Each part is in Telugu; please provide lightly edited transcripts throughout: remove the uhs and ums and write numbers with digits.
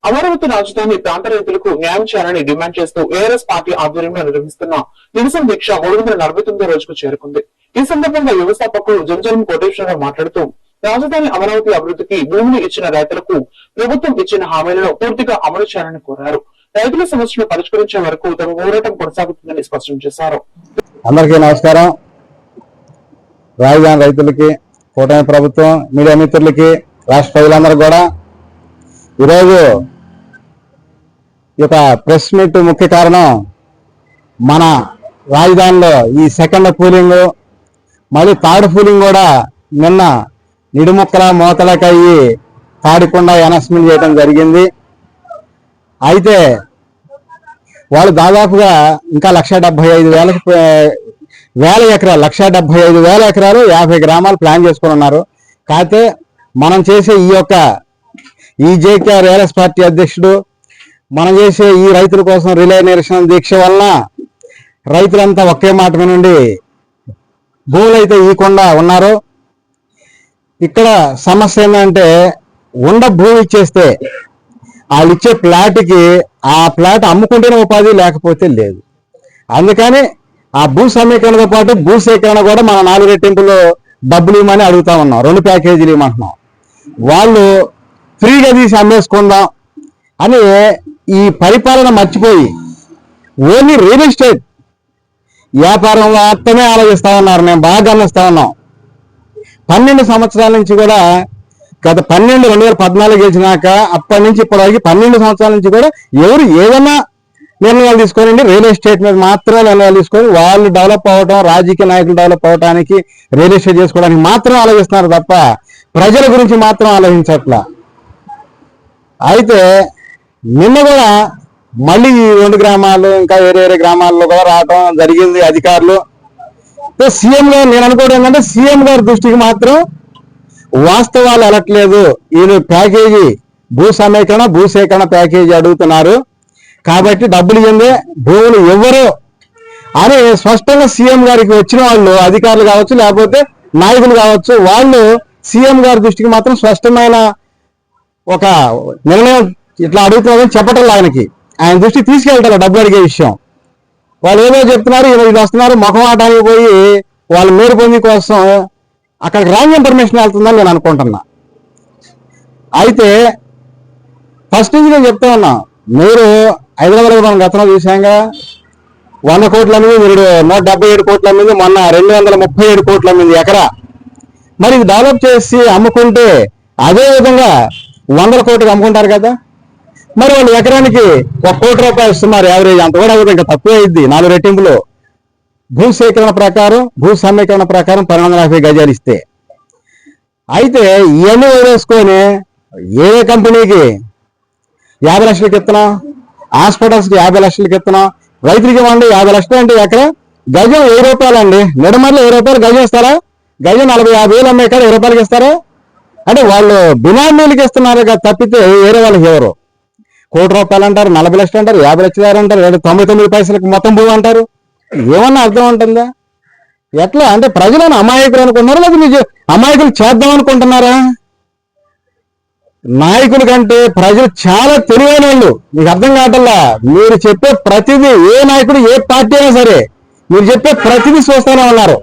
అమరావతి రాజధాని ప్రాంత రైతులకు న్యాయం చేయాలని డిమాండ్ చేస్తూ ఏఆర్ఎస్ పార్టీ ఆధ్వర్యంలో నిర్వహిస్తున్న నిరసన దీక్ష 349 రోజుకు చేరుకుంది. ఈ సందర్భంగా వ్యవస్థాపకులు జంజలం కోటేశ్వరరావు మాట్లాడుతూ రాజధాని అమరావతి అభివృద్ధికి భూమిని ఇచ్చిన రైతులకు ప్రభుత్వం ఇచ్చిన హామీలను పూర్తిగా అమలు చేయాలని కోరారు. రైతుల సమస్యను పరిష్కరించే వరకు తమ పోరాటం కొనసాగుతుందని స్పష్టం చేశారు. అందరికీ నమస్కారం. రాజధాని రైతులకి, కూటమి ప్రభుత్వం, మీడియా మిత్రులకి, రాష్ట్ర ప్రజలందరూ కూడా ఈరోజు ఈ ప్రెస్ మీట్ ముఖ్య కారణం మన రాజధానిలో ఈ సెకండ్ పూలింగ్, మళ్ళీ థర్డ్ పూలింగ్ కూడా నిన్న నిడుముక్కల మోతలకయ్యి తాడికొండ అనౌన్స్మెంట్ చేయడం జరిగింది. అయితే వాళ్ళు దాదాపుగా ఇంకా 1,75,000 ఎకరాలు 1,75,000 ఎకరాలు 50 గ్రామాలు ప్లాన్ చేసుకుని ఉన్నారు. కాకపోతే మనం చేసే ఈ జేకేఆర్ ఏఆర్ఎస్ పార్టీ అధ్యక్షుడు మనం చేసే ఈ రైతుల కోసం రిలే నిరసన దీక్ష వలన రైతులంతా ఒకే మాట నుండి భూములు అయితే ఇవ్వకుండా ఉన్నారు. ఇక్కడ సమస్య ఏంటంటే భూమి ఇచ్చేస్తే వాళ్ళు ఇచ్చే ప్లాట్కి ఆ ప్లాట్ అమ్ముకుంటేనే ఉపాధి, లేకపోతే లేదు. అందుకని ఆ భూ సమీకరణతో పాటు భూ సేకరణ కూడా మన 4 రెట్టింపులు డబ్బులు ఇవ్వమని అడుగుతా ఉన్నాం. 2 ప్యాకేజీలు ఇవ్వమంటున్నాం. వాళ్ళు ఫ్రీగా తీసి అమ్మేసుకుందాం అని ఈ పరిపాలన మర్చిపోయి ఓన్లీ రియల్ ఎస్టేట్ వ్యాపారం మాత్రమే ఆలోచిస్తా ఉన్నారు. మేము బాగా గమనిస్తా ఉన్నాం. 12 సంవత్సరాల నుంచి కూడా గత 2014 గెలిచినాక అప్పటి నుంచి ఇప్పటివరకు 12 సంవత్సరాల నుంచి కూడా ఎవరు ఏదైనా నిర్ణయాలు తీసుకోనండి రియల్ ఎస్టేట్ మీద మాత్రమే నిర్ణయాలు తీసుకొని వాళ్ళు డెవలప్ అవ్వడం, రాజకీయ నాయకులు డెవలప్ అవ్వడానికి, రియల్ ఎస్టేట్ చేసుకోవడానికి మాత్రం ఆలోచిస్తున్నారు తప్ప ప్రజల గురించి మాత్రం ఆలోచించట్లా. అయితే నిన్న కూడా మళ్ళీ ఈ 2 గ్రామాలు ఇంకా వేరే గ్రామాల్లో కూడా రావడం జరిగింది అధికారులు. సీఎం గారు నేను అనుకోవడం ఏంటంటే సీఎం గారి దృష్టికి మాత్రం వాస్తవాలు వెళ్ళట్లేదు. వీళ్ళు ప్యాకేజీ భూ సమీకరణ, భూ సేకరణ ప్యాకేజీ అడుగుతున్నారు కాబట్టి డబ్బులు ఇవ్వండి, భూములు ఇవ్వరు అని స్పష్టంగా సీఎం గారికి వచ్చిన వాళ్ళు అధికారులు కావచ్చు, లేకపోతే నాయకులు కావచ్చు, వాళ్ళు సీఎం గారి దృష్టికి మాత్రం స్పష్టమైన ఒక నిర్ణయం ఇట్లా అడుగుతున్నారని చెప్పటం ఆయన దృష్టికి తీసుకెళ్తారు డబ్బులు అడిగే విషయం. వాళ్ళు ఏదో చెప్తున్నారు, వీళ్ళు వస్తున్నారు ముఖం ఆటానికి పోయి వాళ్ళ మేరు పొంది కోసం అక్కడికి రాంగ్ ఇన్ఫర్మేషన్ వెళ్తుందని నేను అనుకుంటున్నా. అయితే ఫస్ట్ నుంచి నేను చెప్తా ఉన్నా, మీరు హైదరాబాద్ మనం గతంలో చూసాంగా 100 కోట్ల మీద, మీరు 177 కోట్ల మీద, మొన్న 237 కోట్ల మీద ఎకరా. మరి ఇది డెవలప్ చేసి అమ్ముకుంటే అదే విధంగా 100 కోట్లకి అమ్ముకుంటారు కదా. మరి వాళ్ళు ఎకరానికి 1 కోటి రూపాయలు ఇస్తున్నారు యావరేజ్. అంత కూడా ఇంకా తక్కువ అయింది 4 రెట్టింపులు. భూ సేకరణ ప్రకారం, భూ సమీకరణ ప్రకారం 1250 గజాలు ఇస్తే. అయితే ఇవన్నీ వదిలేసుకొని ఏ కంపెనీకి 50 లక్షలకి ఇస్తున్నాం, హాస్పిటల్స్కి 50 లక్షలకి ఇస్తున్నాం, రైతులకి ఇవ్వండి 50 లక్షలు అంటే ఎకరా గజం 1000 రూపాయలు అండి. నిడమర్లో 10 రూపాయలు గజం ఇస్తారా? గజం 40-50 వేలు అమ్మే కాడ 10 రూపాయలకి ఇస్తారా? అంటే వాళ్ళు బినామీలకి ఇస్తున్నారు కదా తప్పితే వేరే వాళ్ళకి ఎవరు. 1 కోటి రూపాయలు అంటారు, 40 లక్షలు అంటారు, 50 లక్షలు అంటారు, 99 పైసలకు మొత్తం భూమి అంటారు. ఏమన్నా అర్థం ఉంటుందా? ఎట్లా అంటే ప్రజలను అమాయకులు అనుకుంటున్నారా, లేదా మీరు అమాయకులు చేద్దాం అనుకుంటున్నారా? నాయకుల కంటే ప్రజలు చాలా తెలివైన వాళ్ళు. మీకు అర్థం కావట్లా. మీరు చెప్పే ప్రతిదీ, ఏ నాయకుడు ఏ పార్టీ అయినా సరే మీరు చెప్పే ప్రతిదీ చూస్తూనే ఉన్నారు.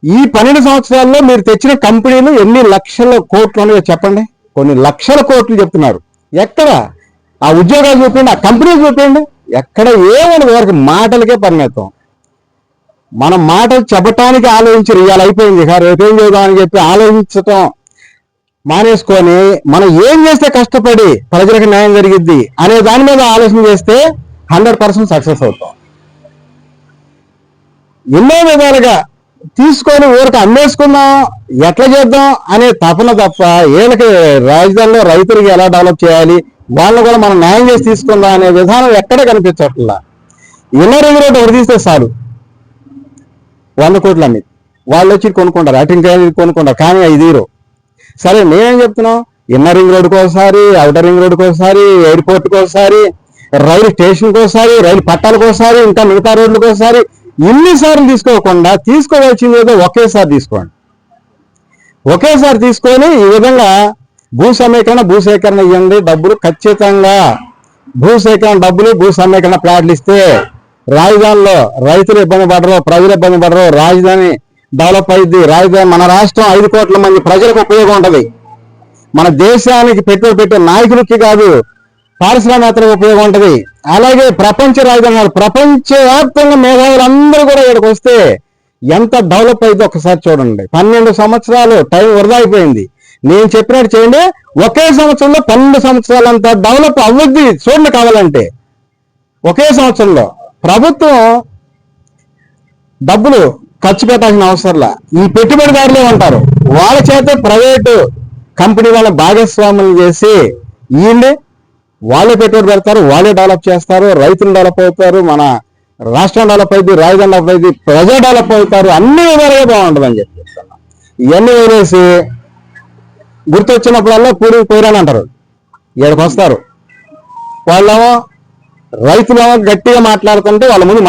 ఈ 12 సంవత్సరాల్లో మీరు తెచ్చిన కంపెనీలు ఎన్ని లక్షల కోట్లు ఉన్నాయో చెప్పండి. కొన్ని లక్షల కోట్లు చెప్తున్నారు. ఎక్కడ ఆ ఉద్యోగాలు చూపించండి, ఆ కంపెనీలు చూపించండి. ఎక్కడ ఏమని వారికి మాటలకే పరిమితం. మనం మాటలు చెప్పటానికి ఆలోచించరు. ఇవాళ అయిపోయింది, రేపేం చేద్దామని చెప్పి ఆలోచించటం మానేసుకొని మనం ఏం చేస్తే కష్టపడి ప్రజలకు న్యాయం జరిగిద్ది అనే దాని మీద ఆలోచన చేస్తే 100% సక్సెస్ అవుతాం. ఎన్నో విధాలుగా తీసుకొని ఊరికి అమ్మేసుకుందాం, ఎట్లా చేద్దాం అనే తపన తప్ప వీళ్ళకి రాజధానిలో రైతులకి ఎలా డెవలప్ చేయాలి, వాళ్ళని కూడా మనం న్యాయం చేసి తీసుకుందాం అనే విధానం ఎక్కడ కనిపించట్లా. ఇన్నర్ రింగ్ రోడ్డు ఒకటి తీస్తే చాలు 100 కోట్ల మీద వాళ్ళు వచ్చి కొనుక్కుంటారు, అటు ఇంకా కొనుక్కుంటారు, కానీ 5 సరే నేనేం చెప్తున్నాం, ఇన్నర్ రింగ్ రోడ్డుకి ఒకసారి, అవుటర్ రింగ్ రోడ్డుకి ఒకసారి, ఎయిర్పోర్ట్కి ఒకసారి, రైలు స్టేషన్కి ఒకసారి, రైలు పట్టాలకు ఒకసారి, ఇంకా మిగతా రోడ్లకు ఒకసారి, ఇన్నిసార్లు తీసుకోకుండా తీసుకోవాల్సింది ఏదో ఒకేసారి తీసుకోండి. ఒకేసారి తీసుకొని ఈ విధంగా భూసేకరణ ఇవ్వండి, డబ్బులు ఖచ్చితంగా భూసేకరణ డబ్బులు, భూసేకరణ ప్లాట్లు ఇస్తే రాజధానిలో రైతులు ఇబ్బంది పడరు, ప్రజలు ఇబ్బంది పడరు, రాజధాని డెవలప్ అయింది. రాజధాని మన రాష్ట్రం 5 కోట్ల మంది ప్రజలకు ఉపయోగం ఉంటది. మన దేశానికి పెట్టుబడి పెట్టే నాయకులకి కాదు, పారిశ్రామికవేత్తలకు ఉపయోగం ఉంటది. అలాగే ప్రపంచ రాజధాని, ప్రపంచవ్యాప్తంగా మేధావులందరూ కూడా ఇక్కడికి వస్తే ఎంత డెవలప్ అయితే ఒకసారి చూడండి. 12 సంవత్సరాలు టైం వృధా అయిపోయింది. నేను చెప్పినట్టు చేయండి, ఒకే సంవత్సరంలో 12 సంవత్సరాలంతా డెవలప్ అవ్వద్ది చూడండి. కావాలంటే ఒకే సంవత్సరంలో ప్రభుత్వం డబ్బులు ఖర్చు పెట్టాల్సిన అవసరంలా ఈ పెట్టుబడిదారులే ఉంటారు. వాళ్ళ చేత ప్రైవేటు కంపెనీ వాళ్ళ భాగస్వాములు చేసి వీళ్ళే వాళ్ళే పెట్టుబడి పెడతారు, వాళ్ళే డెవలప్ చేస్తారు, రైతులు డెవలప్ అవుతారు, మన రాష్ట్రం డెవలప్ అవుతుంది, రాజధాని డెవలప్ అవుతుంది, ప్రజలు డెవలప్ అవుతారు, అన్ని విధాలుగా బాగుంటుంది అని చెప్పి చెప్తున్నా. ఇవన్నీ వదిలేసి గుర్తొచ్చినప్పుడల్లా పోయిరాని అంటారు. ఇక్కడికి వస్తారు వాళ్ళేమో, రైతులేమో గట్టిగా మాట్లాడుతుంటే వాళ్ళ ముందు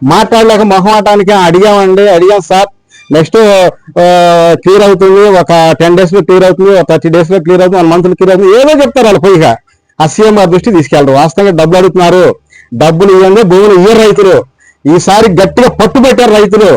మాట్లాడలేక మొహమాటానికి అడిగాం సార్, నెక్స్ట్ క్లియర్ అవుతుంది, ఒక 10 days లో క్లియర్ అవుతుంది, ఒక 30 days లో క్లియర్ అవుతుంది, 1 month లో క్లియర్ అవుతుంది, ఏదో చెప్తారు వాళ్ళు. పోయిగా ఆ సీఎం గారి దృష్టి తీసుకెళ్ళరు. వాస్తవంగా డబ్బులు అడుగుతున్నారు, డబ్బులు ఇవ్వండి, భూములు ఇయ్యరు రైతులు. ఈసారి గట్టిగా పట్టుబట్టారు రైతులు.